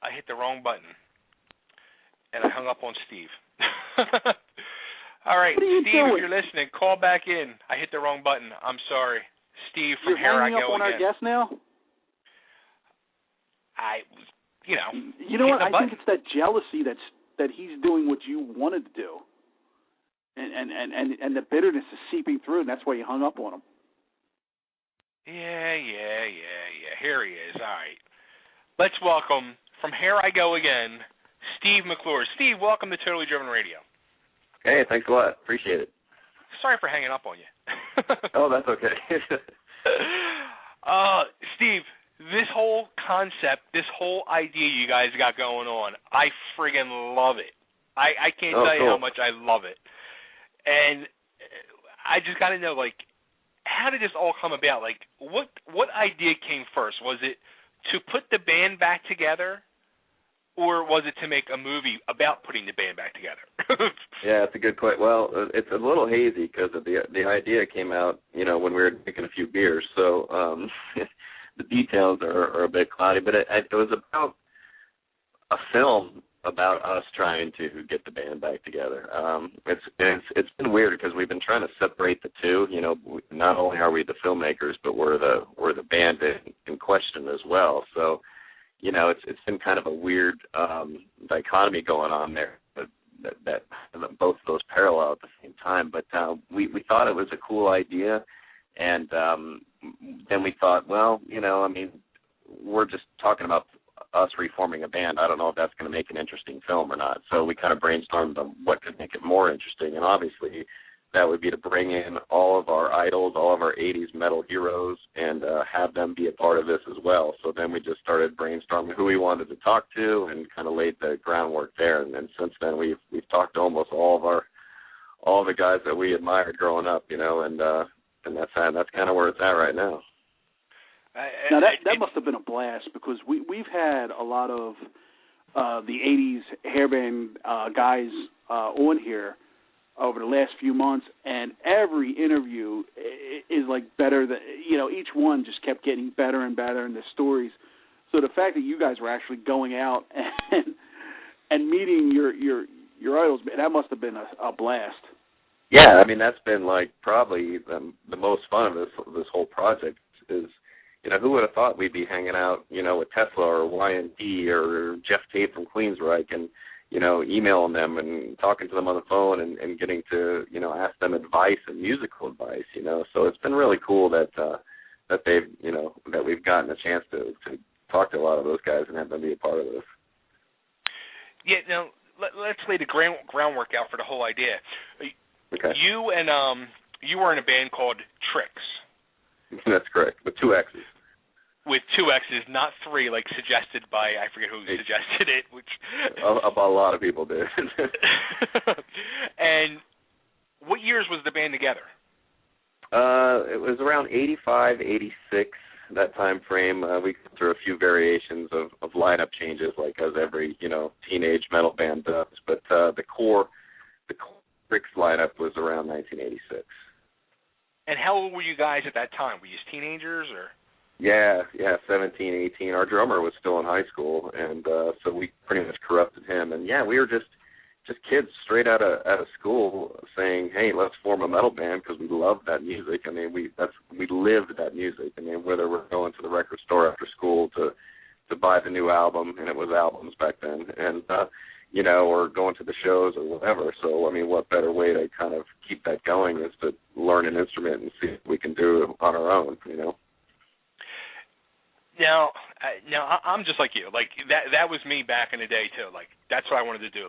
I hit the wrong button, and I hung up on Steve. All right, Steve, if you're listening, call back in. I hit the wrong button. I'm sorry. Steve from Here I Go Again. You're hanging up on our guest now? You know what? I think it's that jealousy that he's doing what you wanted to do, and the bitterness is seeping through, and that's why you hung up on him. Yeah. Here he is. All right. Let's welcome, from Here I Go Again, Steve McClure. Steve, welcome to Totally Driven Radio. Hey, thanks a lot. Appreciate it. Sorry for hanging up on you. Oh, that's okay. Steve, this whole concept, this whole idea you guys got going on, I friggin' love it. I can't tell you how much I love it. And I just got to know, how did this all come about? What idea came first? Was it to put the band back together, or was it to make a movie about putting the band back together? Yeah, it's a good question. Well, it's a little hazy because the idea came out, when we were drinking a few beers, so the details are a bit cloudy. But it was about a film about us trying to get the band back together. It's been weird because we've been trying to separate the two. Not only are we the filmmakers, but we're the band in question as well. So, it's been kind of a weird dichotomy going on there, that both of those parallel at the same time. But we thought it was a cool idea, and then we thought, we're just talking about us reforming a band. I don't know if that's going to make an interesting film or not. So we kind of brainstormed on what could make it more interesting, and obviously that would be to bring in all of our idols, all of our 80s metal heroes, and have them be a part of this as well. So then we just started brainstorming who we wanted to talk to and kind of laid the groundwork there. And then since then we've talked to almost all the guys that we admired growing up, and that's kind of where it's at right now. Now that must have been a blast, because we've had a lot of the 80s hairband guys on here over the last few months, and every interview is better than, each one just kept getting better and better in the stories. So the fact that you guys were actually going out and meeting your idols, that must have been a blast. Yeah, that's been probably the most fun of this whole project is, who would have thought we'd be hanging out, with Tesla or Y&T or Jeff Tate from Queensryche and, emailing them and talking to them on the phone and getting to, ask them advice and musical advice, So it's been really cool that they've, that we've gotten a chance to talk to a lot of those guys and have them be a part of this. Yeah, now, let's lay the groundwork out for the whole idea. Okay. You were in a band called Tricks. That's correct, with 2 X's. With 2 X's, not 3, like suggested by, I forget who suggested it. A lot of people did. And what years was the band together? It was around 85, 86, that time frame. We went through a few variations of lineup changes, like as every, teenage metal band does. But the core Tricks lineup was around 1986. And how old were you guys at that time? Were you teenagers or? Yeah, 17, 18. Our drummer was still in high school, and so we pretty much corrupted him. And yeah, we were just kids straight out of school saying, "Hey, let's form a metal band," because we loved that music. We lived that music. Whether we're going to the record store after school to buy the new album, and it was albums back then, and or going to the shows or whatever. So, what better way to kind of keep that going is to learn an instrument and see what we can do on our own, Now, I'm just like you. That was me back in the day, too. That's what I wanted to do.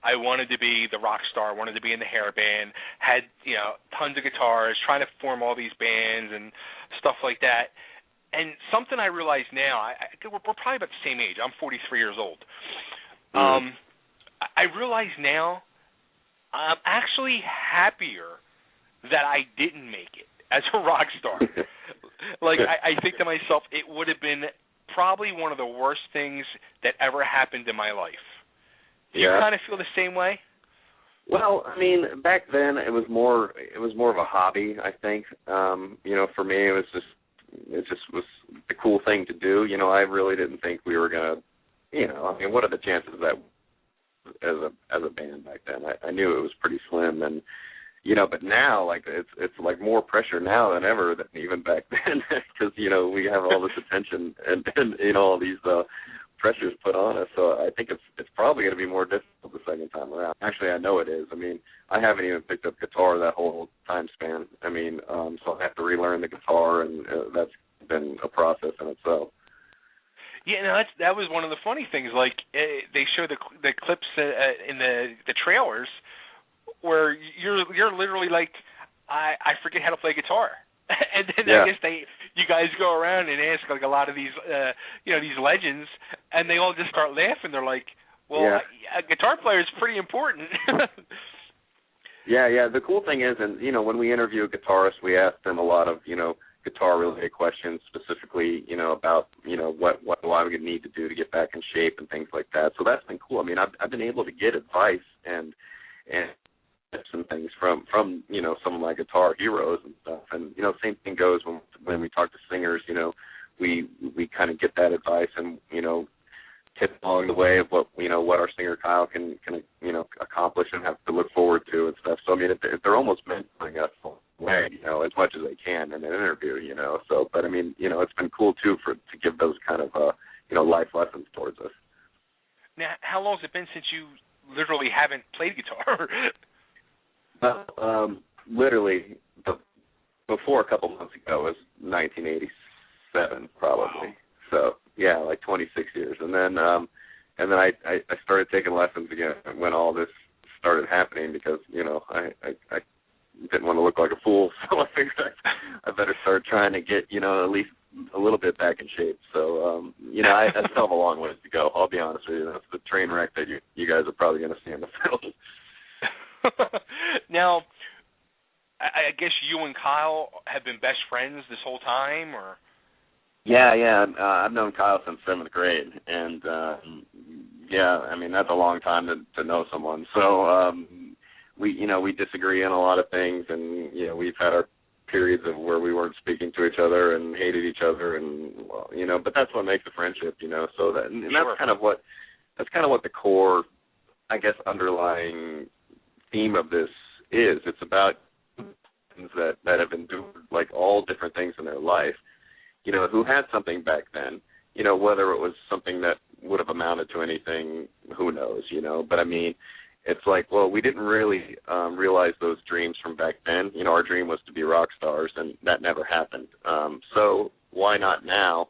I wanted to be the rock star, wanted to be in the hair band, had, tons of guitars, trying to form all these bands and stuff like that. And something I realize now, we're probably about the same age. I'm 43 years old. I realize now I'm actually happier that I didn't make it as a rock star. I think to myself, it would have been probably one of the worst things that ever happened in my life. Do you kind of feel the same way? Well, back then it was more of a hobby, I think. For me it just was the cool thing to do. I really didn't think we were gonna I mean, what are the chances of that as a band back then? I knew it was pretty slim, and but now, like, it's like more pressure now than ever, than even back then, because we have all this attention and all these pressures put on us. So I think it's probably going to be more difficult the second time around. Actually, I know it is. I mean, I haven't even picked up guitar that whole time span. I mean, so I have to relearn the guitar, and that's been a process in itself. Yeah, no, that was one of the funny things. Like, they show the clips in the trailers where you're literally like, I forget how to play guitar. And then I guess you guys go around and ask like a lot of these these legends, and they all just start laughing. They're like, well, a guitar player is pretty important. Yeah. The cool thing is, and when we interview a guitarist, we ask them a lot of guitar-related questions, specifically about what do I need to do to get back in shape and things like that. So that's been cool. I mean, I've been able to get advice and tips and things from some of my guitar heroes and stuff. And same thing goes when we talk to singers. We kind of get that advice and tips along the way of what our singer Kyle can accomplish and have to look forward to and stuff. So I mean, they're almost mentoring us way, as much as they can in an interview, So, but I mean, it's been cool too to give those kind of life lessons towards us. Now, how long has it been since you literally haven't played guitar? Literally, before a couple months ago was 1987, probably. Wow. So yeah, like 26 years, and then I started taking lessons again when all this started happening because I didn't want to look like a fool, so I figured I better start trying to get at least a little bit back in shape. So I still have a long ways to go. I'll be honest with you. That's the train wreck that you guys are probably going to see in the film. Now, I guess you and Kyle have been best friends this whole time, or? Yeah. I've known Kyle since 7th grade, and I mean that's a long time to know someone. So we disagree on a lot of things, and we've had our periods of where we weren't speaking to each other and hated each other, and but that's what makes a friendship, So that and that's kind of what the core, I guess, underlying theme of this is. It's about things that have endured like all different things in their life, who had something back then, whether it was something that would have amounted to anything, who knows, but I mean, it's like, well, we didn't really realize those dreams from back then. Our dream was to be rock stars, and that never happened. So why not now,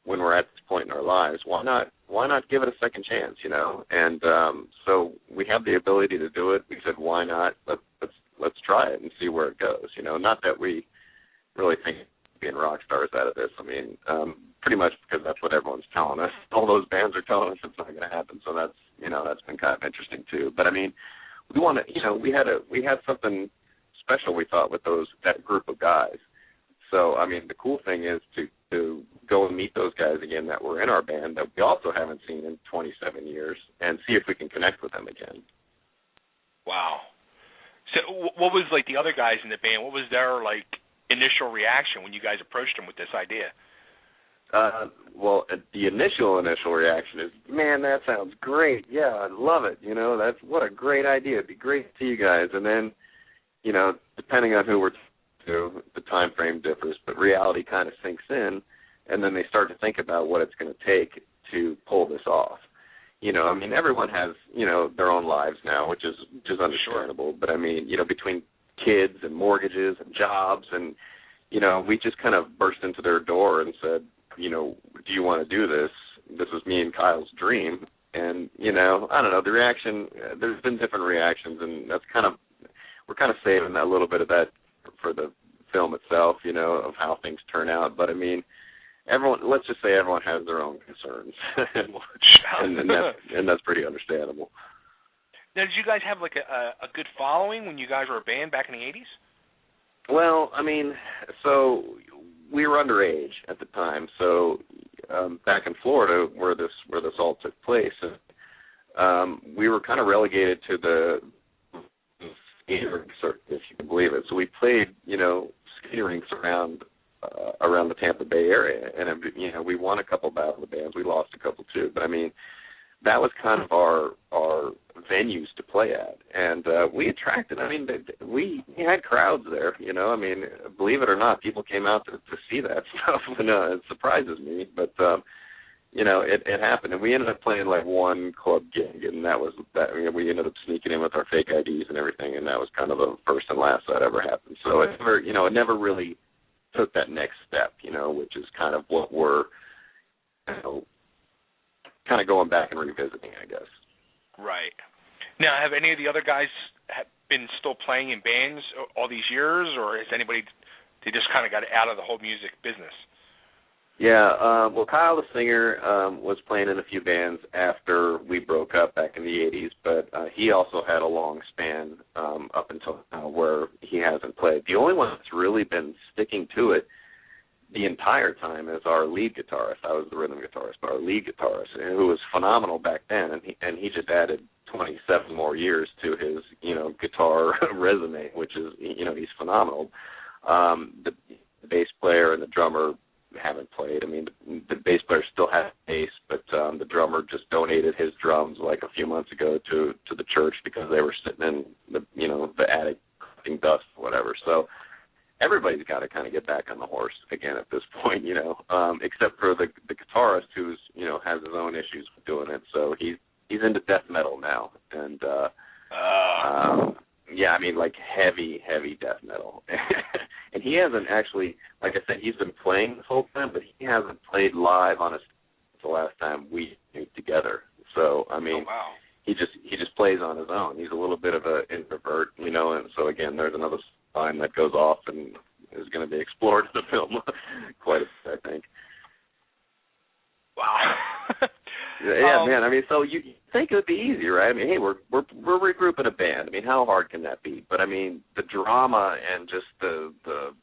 when we're at this point in our lives, why not give it a second chance, And so we have the ability to do it. We said, why not? Let's try it and see where it goes. Not that we really think being rock stars out of this. I mean, pretty much because that's what everyone's telling us. All those bands are telling us it's not going to happen. So that's that's been kind of interesting too. But I mean, we want to, we had something special, we thought, with that group of guys. So I mean, the cool thing is to go and meet those guys again that were in our band that we also haven't seen in 27 years, and see if we can connect with them again. Wow. So what was like the other guys in the band? What was their like initial reaction when you guys approached them with this idea? Well, the initial reaction is, man, that sounds great. Yeah, I love it. That's what a great idea. It'd be great to see you guys. And then, depending on who we're to, the time frame differs, but reality kind of sinks in, and then they start to think about what it's going to take to pull this off. I mean, everyone has, their own lives now, which is understandable. But I mean, between kids and mortgages and jobs, and we just kind of burst into their door and said, do you want to do this? This was me and Kyle's dream. And, I don't know, the reaction, there's been different reactions, and that's we're kind of saving a little bit of that for the film itself, of how things turn out. But I mean, let's just say everyone has their own concerns, and that's pretty understandable. Now, did you guys have like a good following when you guys were a band back in the 80s? Well, I mean, so we were underage at the time. So back in Florida, where this all took place, we were kind of relegated to the skating circuit, if you can believe it. So we played, skating rinks around the Tampa Bay area, and we won a couple battle bands. We lost a couple too, but I mean, that was kind of our venues to play at, and we attracted. I mean, we had crowds there. You know, I mean, believe it or not, people came out to see that stuff, and it surprises me. But you know, it happened, and we ended up playing like one club gig, and that was that. You know, we ended up sneaking in with our fake IDs and everything, and that was kind of the first and last that ever happened. So it never, you know, it never really took that next step. You know, which is kind of what we're, you know, kind of going back and revisiting, I guess. Right. Now, have any of the other guys been still playing in bands all these years, or is anybody, they just kind of got out of the whole music business? Yeah, well, Kyle, the singer, was playing in a few bands after we broke up back in the 80s, but he also had a long span up until now where he hasn't played. The only one that's really been sticking to it the entire time is our lead guitarist. I was the rhythm guitarist, but our lead guitarist, who was phenomenal back then, and he just added 27 more years to his, you know, guitar resume, which is, you know, he's phenomenal. The bass player and the drummer haven't played. I mean, the bass player still has a bass, but the drummer just donated his drums like a few months ago to the church because they were sitting in the, you know, the attic collecting dust or whatever. So everybody's got to kind of get back on the horse again at this point, you know, except for the guitarist who's, you know, has his own issues with doing it. So he's into death metal now, and yeah, I mean, like heavy death metal. And he hasn't actually, like I said, he's been playing this whole time, but he hasn't played live on the last time we played together. So I mean, oh, wow. he just plays on his own. He's a little bit of an introvert, you know, and so again, there's another line that goes off and is going to be explored in the film quite a bit, I think. Wow. Yeah, man. I mean, so you think it would be easy, right? I mean, hey, we're regrouping a band. I mean, how hard can that be? But I mean, the drama and just the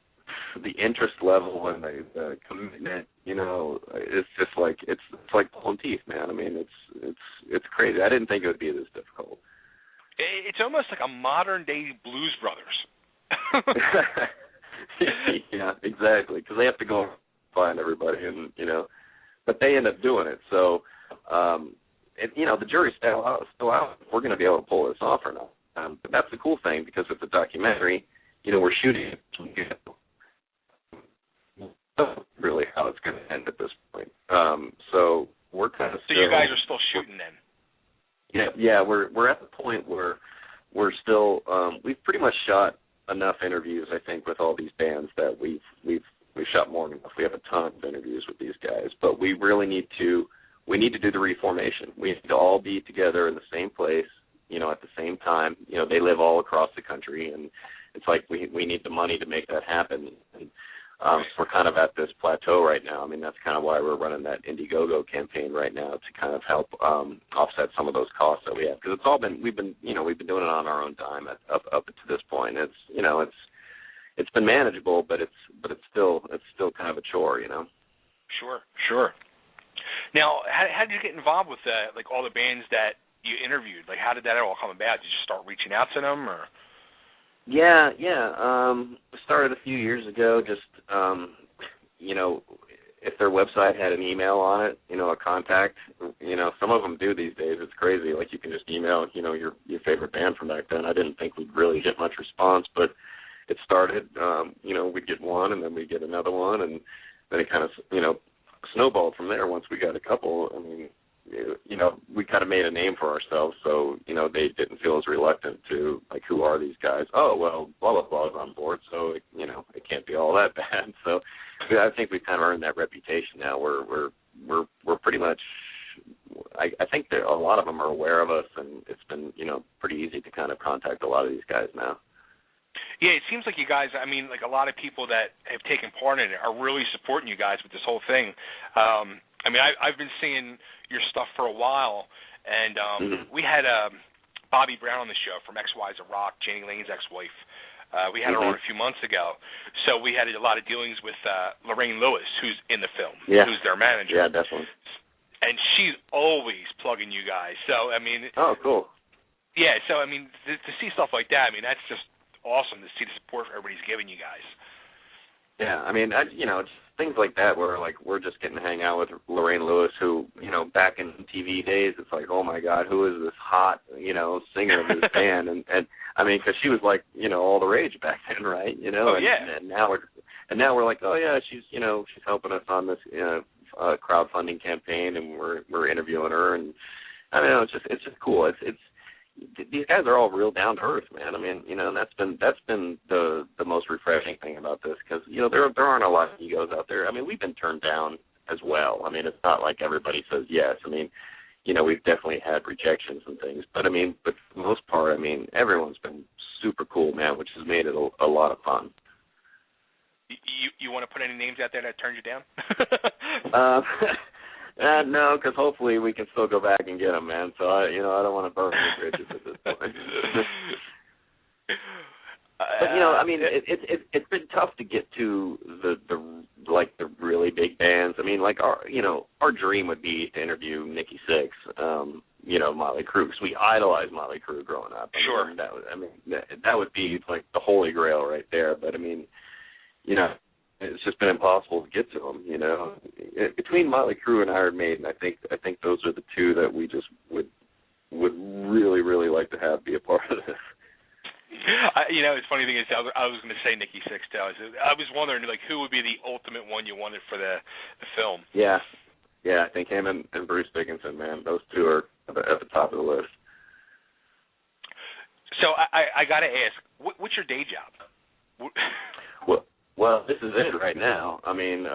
interest level and the commitment, you know, it's just like it's like pulling teeth, man. I mean, it's crazy. I didn't think it would be this difficult. It's almost like a modern day Blues Brothers. Yeah, exactly. Because they have to go find everybody, and you know, but they end up doing it. So, you know, the jury's still out if we're going to be able to pull this off or not. But that's the cool thing, because with the documentary, you know, we're shooting it. Really how it's going to end at this point. So we're kind of still. So you guys are still shooting then? Yeah. We're at the point where we're still. We've pretty much shot enough interviews, I think, with all these bands that we've shot more than enough. We have a ton of interviews with these guys, but we really need to do the reformation. We need to all be together in the same place, you know, at the same time. You know, they live all across the country, and it's like we need the money to make that happen. And, so we're kind of at this plateau right now. I mean, that's kind of why we're running that Indiegogo campaign right now, to kind of help offset some of those costs that we have, because we've been doing it on our own time up to this point. It's, you know, it's been manageable, but it's still kind of a chore, you know. Sure. Now, how did you get involved with like all the bands that you interviewed? Like, how did that all come about? Did you start reaching out to them, or? Yeah. Started a few years ago. Just you know, if their website had an email on it, you know, a contact. You know, some of them do these days. It's crazy. Like, you can just email, you know, your favorite band from back then. I didn't think we'd really get much response, but it started. You know, we'd get one, and then we'd get another one, and then it kind of, you know, snowballed from there. Once we got a couple, I mean, you know, we kind of made a name for ourselves, so, you know, they didn't feel as reluctant to, like, who are these guys? Oh, well, blah, blah, blah is on board, so, you know, it can't be all that bad. So I think we've kind of earned that reputation now. We're pretty much, I think that a lot of them are aware of us, and it's been, you know, pretty easy to kind of contact a lot of these guys now. Yeah, it seems like you guys, I mean, like a lot of people that have taken part in it are really supporting you guys with this whole thing. I mean, I've been seeing your stuff for a while, and we had Bobby Brown on the show from XY's of Rock, Janie Lane's ex-wife. We had her on a few months ago. So we had a lot of dealings with Lorraine Lewis, who's in the film, who's their manager. Yeah, definitely. And she's always plugging you guys. So, I mean... Oh, cool. Yeah, so, I mean, to see stuff like that, I mean, that's just awesome to see the support everybody's giving you guys. Yeah, I mean, it's things like that where, like, we're just getting to hang out with Lorraine Lewis, who, back in TV days, it's like, oh, my God, who is this hot, singer of this band? And I mean, because she was, like, all the rage back then, right? Oh, yeah. And now we're like, oh, yeah, she's helping us on this, crowdfunding campaign, and we're interviewing her. And I don't know, it's just cool. It's these guys are all real down to earth, man. I mean, that's been the most refreshing thing about this, because there aren't a lot of egos out there. I mean, we've been turned down as well. I mean, it's not like everybody says yes. I mean, we've definitely had rejections and things, but for the most part, I mean, everyone's been super cool, man, which has made it a lot of fun. You want to put any names out there that turned you down? No, because hopefully we can still go back and get them, man. So I don't want to burn any bridges at this point. But I mean, it's been tough to get to the really big bands. I mean, like our dream would be to interview Nikki Sixx, Motley Crue, because we idolized Motley Crue growing up. Sure. That would be like the holy grail right there. But I mean, it's just been impossible to get to them, Between Motley Crue and Iron Maiden, I think those are the two that we just would really, really like to have be a part of this. It's funny thing is, I was going to say Nikki Sixx too. I was wondering, like, who would be the ultimate one you wanted for the film? Yeah, I think him and Bruce Dickinson, man. Those two are at the top of the list. So I got to ask, what's your day job? Well, this is it right now. I mean,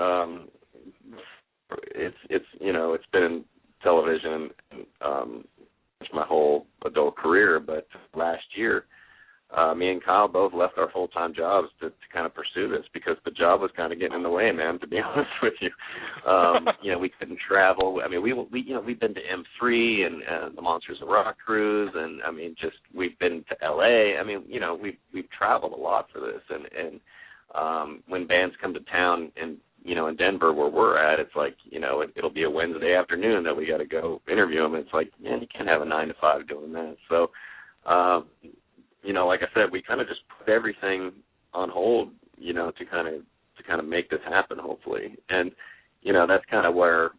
it's been television my whole adult career, but last year, me and Kyle both left our full-time jobs to kind of pursue this, because the job was kind of getting in the way, man, to be honest with you. We couldn't travel. I mean, we've been to M3 and the Monsters of Rock cruise, and I mean, we've been to LA. I mean, we've traveled a lot for this, and when bands come to town and in Denver where we're at, it's like it'll be a Wednesday afternoon that we got to go interview them. It's like, man, you can't have a 9 to 5 doing that. So like I said, we kind of just put everything on hold to kind of make this happen, hopefully. And that's kind of where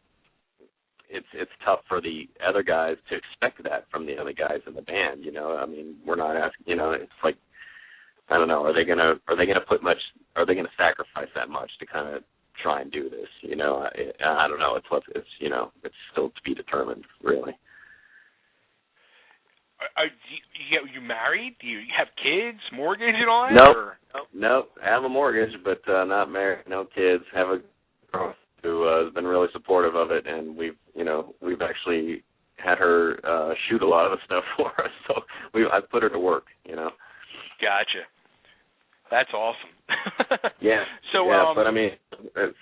it's tough for the other guys to expect that from the other guys in the band. I mean, we're not asking. It's like, I don't know. Are they gonna put much? Are they gonna sacrifice that much to kind of try and do this? I don't know. It's still to be determined, really. Are you married? Do you have kids, mortgage and all that? Nope. I have a mortgage, but not married, no kids. Have a girl who has been really supportive of it, and we've actually had her shoot a lot of the stuff for us. So I've put her to work. Gotcha. That's awesome. Yeah. So, yeah, but I mean,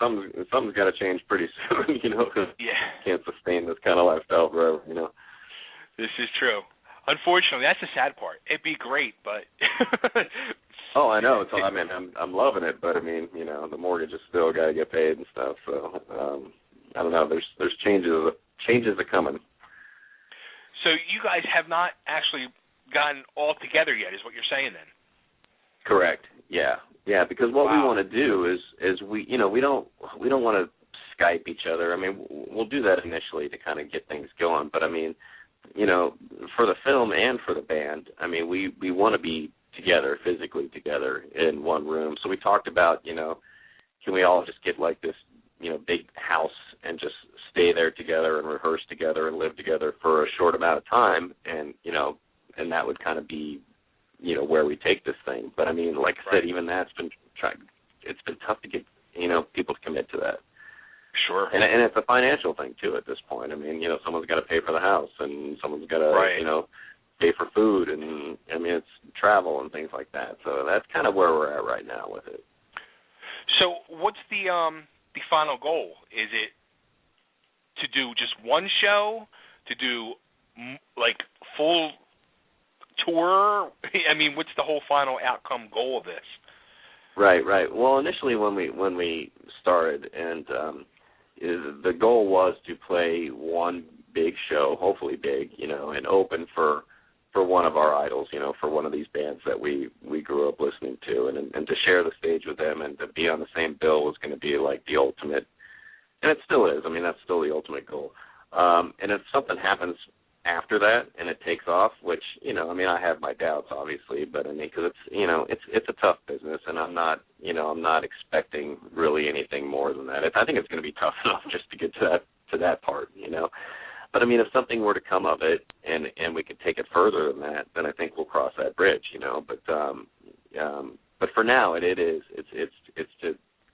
something's got to change pretty soon, because can't sustain this kind of lifestyle forever, This is true. Unfortunately, that's the sad part. It'd be great, but. Oh, I know. I mean, I'm loving it, but I mean, the mortgage is still got to get paid and stuff. So I don't know. There's changes are coming. So you guys have not actually gotten all together yet, is what you're saying then? Correct. Yeah. Because what we want to do is we don't want to Skype each other. I mean, we'll do that initially to kind of get things going. But I mean, for the film and for the band, I mean, we want to be together, physically together in one room. So we talked about, can we all just get like this, big house and just stay there together and rehearse together and live together for a short amount of time, and and that would kind of be, where we take this thing. But I mean, like I said, even that's been it's been tough to get, people to commit to that. Sure. And it's a financial thing too at this point. I mean, someone's got to pay for the house, and someone's got to, pay for food, and I mean, it's travel and things like that. So that's kind of where we're at right now with it. So what's the final goal? Is it to do just one show, to do like full tour? I mean, what's the whole final outcome goal of this? Right. Well, initially when we started, and the goal was to play one big show, hopefully big, and open for for one of our idols, for one of these bands that we grew up listening to, and to share the stage with them and to be on the same bill was going to be like the ultimate, and it still is. I mean, that's still the ultimate goal. And if something happens after that and it takes off, which, I have my doubts, obviously, but because it's a tough business, and I'm not expecting really anything more than that. I think it's going to be tough enough just to get to that part, But if something were to come of it and we could take it further than that, then I think we'll cross that bridge, But for now, it's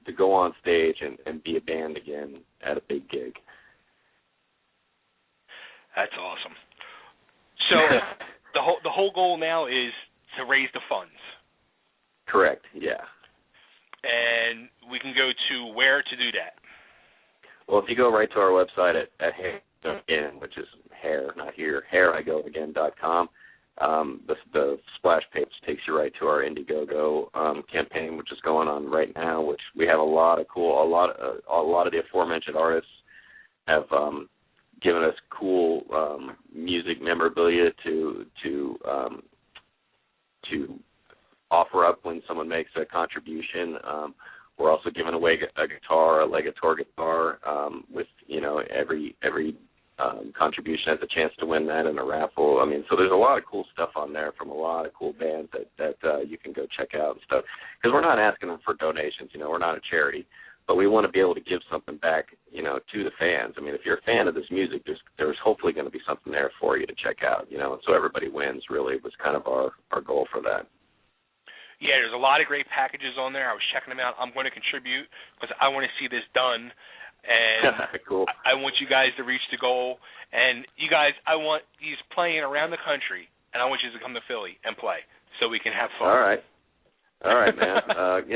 to go on stage and be a band again at a big gig. That's awesome. So the whole goal now is to raise the funds. Correct. Yeah. And we can go to where to do that. Well, if you go right to our website at Hair, which is hair, not here, hairigoagain.com, the splash page takes you right to our Indiegogo campaign, which is going on right now. Which we have a lot of the aforementioned artists have given us cool music memorabilia to offer up when someone makes a contribution. We're also giving away a guitar, a Legator guitar, with every contribution has a chance to win that in a raffle. So there's a lot of cool stuff on there from a lot of cool bands that you can go check out and stuff. Because we're not asking them for donations, we're not a charity, but we want to be able to give something back, to the fans. If you're a fan of this music, there's hopefully going to be something there for you to check out, and so everybody wins. Really was kind of our goal for that. Yeah, there's a lot of great packages on there. I was checking them out. I'm going to contribute because I want to see this done, and cool. I want you guys to reach the goal. And you guys, I want these playing around the country, and I want you to come to Philly and play so we can have fun. All right, man.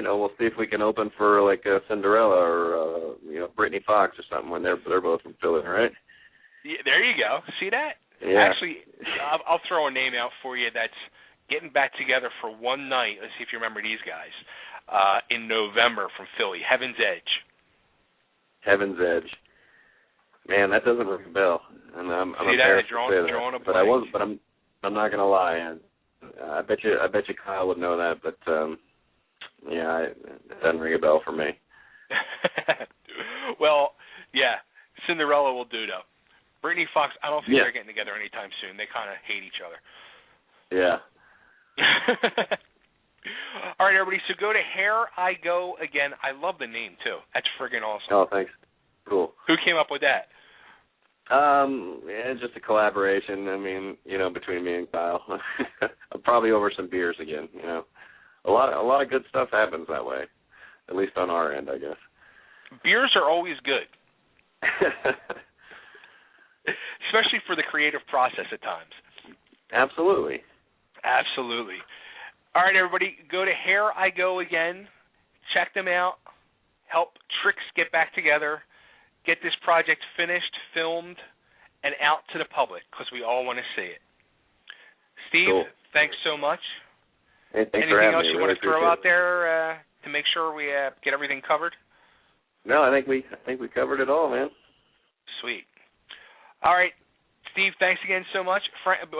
We'll see if we can open for like Cinderella or Brittany Fox or something when they're both from Philly, right? Yeah, there you go. See that? Yeah. Actually, I'll throw a name out for you that's getting back together for one night. Let's see if you remember these guys. In November from Philly, Heaven's Edge. Heaven's Edge. Man, that doesn't ring a bell. And I'm see embarrassed that? to say drawing that. a But I'm not gonna lie. I bet you Kyle would know that. But it doesn't ring a bell for me. Well, yeah, Cinderella will do though. Brittany Fox, I don't think they're getting together anytime soon. They kind of hate each other. Yeah. All right, everybody, so go to Here I Go Again. I love the name, too. That's friggin' awesome. Oh, thanks. Cool. Who came up with that? Just a collaboration, between me and Kyle. Probably over some beers again, A lot of good stuff happens that way, at least on our end, I guess. Beers are always good. Especially for the creative process at times. Absolutely. All right, everybody, go to Here I Go Again. Check them out. Help Trix get back together. Get this project finished, filmed, and out to the public because we all want to see it. Steve, cool. Thanks so much. Hey, thanks Anything for having else me. you Really want to throw out there to make sure we get everything covered? No, I think we covered it all, man. Sweet. All right. Steve, thanks again so much. Frank,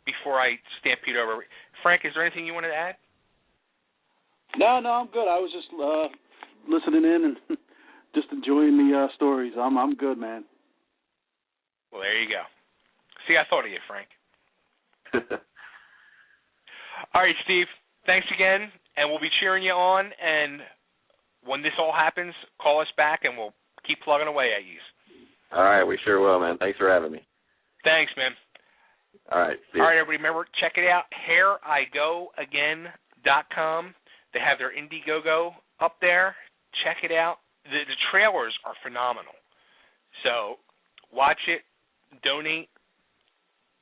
before I stampede over, Frank, is there anything you wanted to add? No, I'm good. I was just listening in and just enjoying the stories. I'm good, man. Well, there you go. See, I thought of you, Frank. All right, Steve, thanks again, and we'll be cheering you on. And when this all happens, call us back, and we'll keep plugging away at you. All right, we sure will, man. Thanks for having me. Thanks, man. All right. See you. All right, everybody, remember, check it out, hairigoagain.com. They have their Indiegogo up there. Check it out. The trailers are phenomenal. So watch it, donate,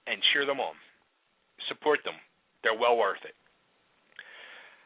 and cheer them on. Support them. They're well worth it.